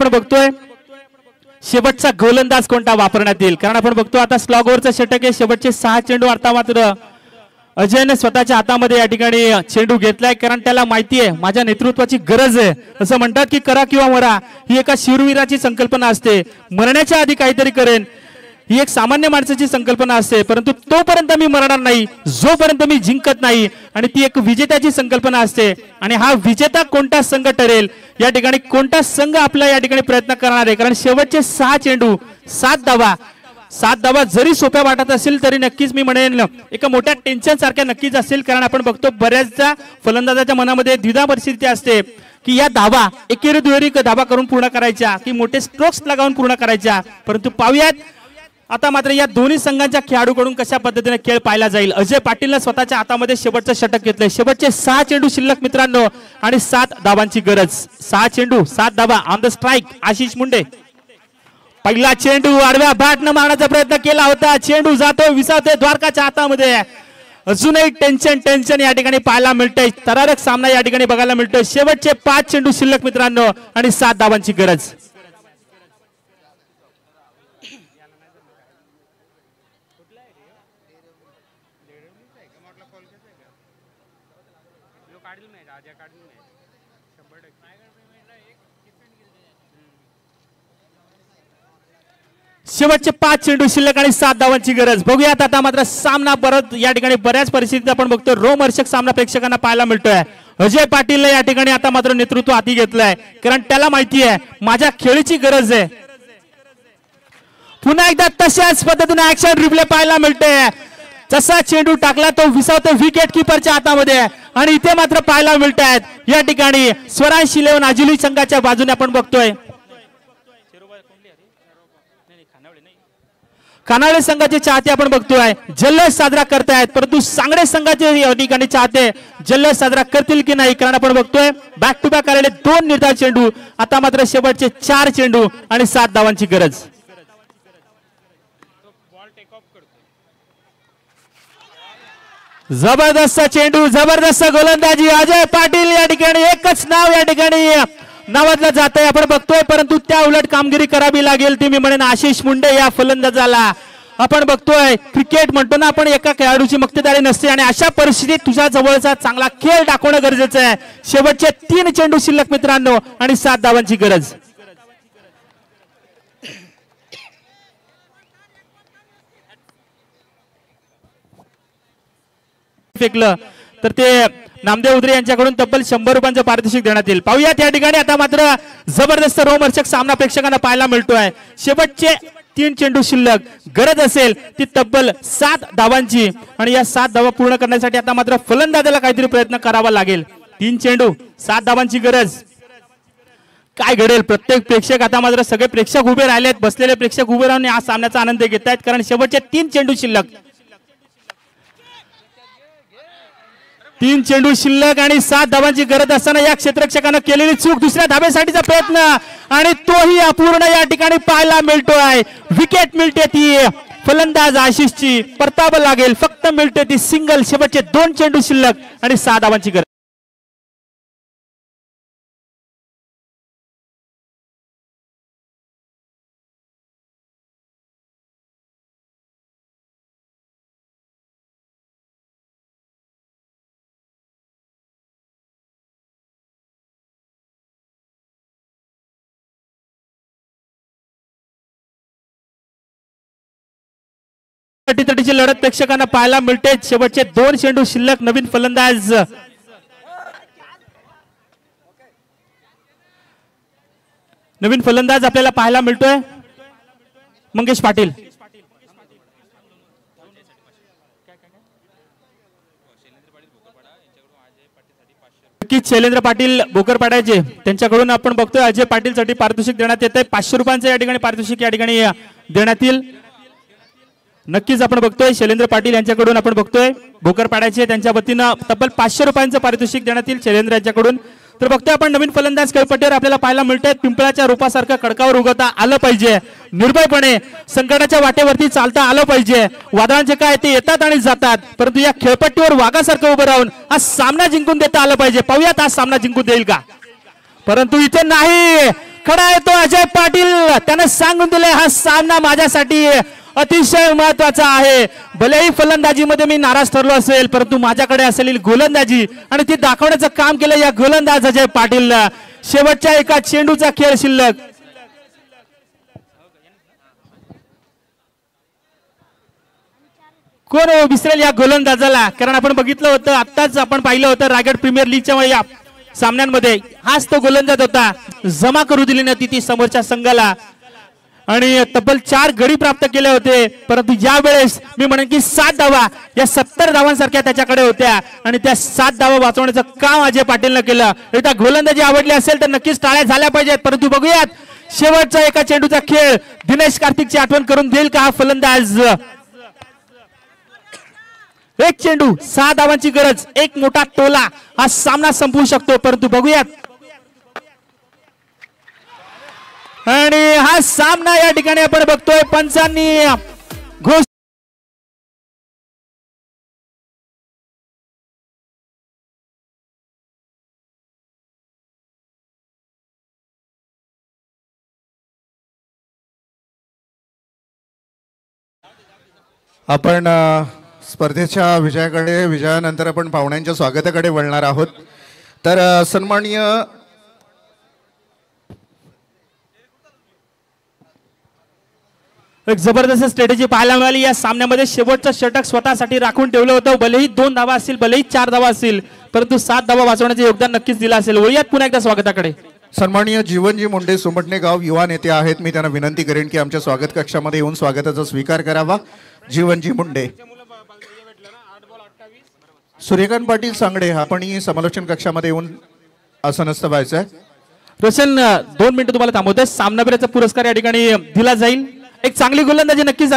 आपण बघतोय शेवटचा गोलंदाज कोणता वापरण्यात येईल, कारण आपण बघतो आता स्लॉग ओव्हरचं षटक आहे, शेवटचे 6 चेंडू. आता मात्र अजयने स्वतःच्या हातामध्ये या ठिकाणी चेंडू घेतलाय, कारण त्याला माहिती आहे माझ्या नेतृत्वाची गरज आहे. असं म्हणतात की करा किंवा मरा ही एका शूरवीराची संकल्पना असते, मरण्याच्या आधी काहीतरी करेन ही एक सामान्य माणसाची संकल्पना असते, परंतु तोपर्यंत मी मरणार नाही जोपर्यंत मी जिंकत नाही, आणि ती एक विजेत्याची संकल्पना असते. आणि हा विजेता कोणता संघ ठरेल, या ठिकाणी कोणता संघ आपला या ठिकाणी प्रयत्न करणार आहे, कारण शेवटचे 6 चेंडू 7 धावा जरी सोप्या वाटत असेल तरी नक्कीच मी म्हणेन एका मोठ्या टेन्शन सारख्या नक्कीच असेल, कारण आपण बघतो बऱ्याचदा फलंदाजाच्या मनामध्ये द्विधा परिस्थिती असते की या धावा एकेरी दुहेरी धावा करून पूर्ण करायच्या की मोठे स्ट्रोक्स लगावून पूर्ण करायच्या. परंतु पाहूयात आता मात्र या दोन्ही संघांच्या खेळाडूकडून कशा पद्धतीने खेळ पाहिला जाईल. अजय पाटीलने स्वतःच्या हातामध्ये शेवटचं षटक घेतलंय, शेवटचे 6 चेंडू शिल्लक मित्रांनो आणि 7 धावांची गरज. 6 चेंडू 7 धावा on the strike. Ashish Munde पहिला चेंडू आडव्या बॅटनं मारण्याचा प्रयत्न केला होता, चेंडू जातो विसावतोय द्वारकाच्या हातामध्ये. अजूनही टेन्शन या ठिकाणी पाहायला मिळतंय, थरारक सामना या ठिकाणी बघायला मिळतोय. शेवटचे 5 चेंडू शिल्लक मित्रांनो आणि 7 धावांची गरज. शेवटचे 5 चेंडू शिल्लक आणि 7 धावांची गरज. बघूयात आता मात्र सामना परत या ठिकाणी बऱ्याच परिस्थितीत आपण बघतो रोमहर्षक सामना प्रेक्षकांना पाहायला मिळतोय. अजय पाटीलने या ठिकाणी आता मात्र नेतृत्व हाती घेतलंय, कारण त्याला माहिती आहे माझ्या खेळीची गरज आहे. पुन्हा एकदा तशाच पद्धतीने ऍक्शन रिप्ले पाहायला मिळते. जसा चेंडू टाकला तो विसावतो विकेट किपरच्या हातामध्ये, आणि इथे मात्र पाहायला मिळत आहेत या ठिकाणी स्वरांश 11 आजिली संघाच्या बाजूने आपण बघतोय खानावळे संघाचे चाहते आपण बघतोय जल्लोष साजरा करतायत, परंतु सांगडे संघाचे या ठिकाणी चाहते जल्लोष साजरा करतील की नाही, कारण आपण बघतोय बॅक टू बॅक आलेले 2 निर्धार चेंडू. आता मात्र शेवटचे 4 चेंडू आणि 7 धावांची गरज. जबरदस्त चेंडू, जबरदस्त गोलंदाजी अजय पाटील या ठिकाणी एकच नाव या ठिकाणी नावाजलं जात आहे आपण बघतोय, परंतु त्या उलट कामगिरी करावी लागेल ती मी म्हणेन आशिष मुंडे या फलंदाजाला. आपण बघतोय क्रिकेट म्हणतो ना आपण एका खेळाडूची मक्तेदारी नसते, आणि अशा परिस्थितीत तुझ्या जवळचा चांगला खेळ दाखवणं गरजेचं आहे. शेवटचे 3 चेंडू शिल्लक मित्रांनो आणि 7 धावांची गरज. फेकलं तर ते नामदेव उदरे यांच्याकडून तब्बल 100 रुपयांचं पारितोषिक देण्यात येईल. पाहूयात या ठिकाणी आता मात्र जबरदस्त रोमहर्षक सामना प्रेक्षकांना पाहायला मिळतोय. शेवटचे 3 चेंडू शिल्लक, गरज असेल ती तब्बल 7 धावांची, आणि या 7 धावा पूर्ण करण्यासाठी आता मात्र फलंदाजाला काहीतरी प्रयत्न करावा लागेल. 3 चेंडू 7 धावांची गरज. काय घडेल प्रत्येक प्रेक्षक आता मात्र सगळे प्रेक्षक उभे राहिलेत, बसलेले प्रेक्षक उभे राहून या सामन्याचा आनंद घेत आहेत, कारण शेवटचे 3 चेंडू शिल्लक. 3 चेंडू शिल्लक आणि 7 धावांची गरज असताना या क्षेत्ररक्षकानं केलेली चूक, दुसऱ्या धाब्यासाठीचा प्रयत्न आणि तोही अपूर्ण या ठिकाणी पाहायला मिळतोय. विकेट मिळते ती फलंदाज आशिषची, परतावं लागेल, फक्त मिळते ती सिंगल. शेवटचे 2 चेंडू शिल्लक आणि 6 धावांची गरज. तटीची लढत प्रेक्षकांना पाहायला मिळते. शेवटचे 2 चेंडू शिल्लक. नवीन फलंदाज आपल्याला पाहायला मिळतोय मंगेश पाटील. शैलेंद्र पाटील भोकरपाड्याचे त्यांच्याकडून आपण बघतोय अजय पाटील साठी पारितोषिक देण्यात येत आहे. 500 रुपयांचं या ठिकाणी पारितोषिक या ठिकाणी देण्यात येईल. नक्कीच आपण बघतोय शैलेंद्र पाटील यांच्याकडून आपण बघतोय भोकरपाड्याचे त्यांच्या वतीनं तब्बल 500 रुपयांचं पारितोषिक देण्यात येईल शैलेंद्र यांच्याकडून. तर बघतोय आपण नवीन फलंदाज खेळपट्टीवर आपल्याला पाहायला मिळतंय पिंपळाच्या रूपासारखं खडकावर उगवता आलं पाहिजे, निर्भयपणे संकटाच्या वाटेवरती चालता आलं पाहिजे. वादळांचे काय ते येतात आणि जातात, परंतु या खेळपट्टीवर वाघासारखं उभं राहून हा सामना जिंकून देता आलं पाहिजे. पाहूयात हा सामना जिंकून देईल का, परंतु इथे नाही. खडा आहे तो अजय पाटील. त्यानं सांगून दिले हा सामना माझ्यासाठी अतिशय महत्वाचा आहे. भलेही फलंदाजीमध्ये मी नाराज ठरलो असेल परंतु माझ्याकडे असलेली गोलंदाजी आणि ती दाखवण्याचं काम केलं या गोलंदाज अजय पाटील. शेवटच्या एका चेंडूचा खेळ शिल्लक. कोण विसरेल या गोलंदाजाला, कारण आपण बघितलं होतं आत्ताच आपण पाहिलं होतं रायगड प्रीमियर लीगच्या या सामन्यांमध्ये हाच तो गोलंदाज होता. जमा करू दिली नव्हती ती समोरच्या संघाला आणि तब्बल 4 गडी प्राप्त केले होते. परंतु या वेळेस मी म्हणेन की 7 धावा या 70 धावांसारख्या त्याच्याकडे होत्या आणि त्या 7 धावा वाचवण्याचं काम अजय पाटीलनं केलं. त्या गोलंदाजी आवडली असेल तर नक्कीच टाळ्या झाल्या पाहिजेत. परंतु बघूयात शेवटचा एका चेंडूचा खेळ दिनेश कार्तिकची आठवण करून देईल का हा फलंदाज. एक चेंडू 6 धावांची गरज, एक मोठा टोला हा सामना संपवू शकतो. परंतु बघूयात आणि हा सामना या ठिकाणी आपण बघतोय पंचांनी घोषित. आपण स्पर्धेच्या विजयानंतर आपण पाहुण्यांच्या स्वागताकडे वळणार आहोत. तर सन्माननीय एक जबरदस्त स्ट्रॅटेजी पाहायला मिळाली या सामन्यामध्ये. शेवटचं षटक स्वतःसाठी राखून ठेवलं होतं. भलेही 2 धावा असतील, भलेही 4 धावा असतील, परंतु 7 धावा वाचवण्याचे योगदान नक्कीच दिलं असेल. वळूयात पुन्हा एकदा स्वागताकडे. सन्माननीय जीवनजी मुंडे सोमटणे गाव युवा नेते आहेत. मी त्यांना विनंती करेन की आमच्या स्वागत कक्षामध्ये येऊन स्वागताचा स्वीकार करावा. जीवनजी मुंडे. सूर्यकांत पाटील सांगडे आपणही समालोचन कक्षामध्ये येऊन आसनस्थ व्हायचं आहे. रोशन 2 मिनिटं तुम्हाला थांबवतोय. सामनावीराचा पुरस्कार या ठिकाणी दिला जाईल. एक चांगली गोलंदाजी नक्कीच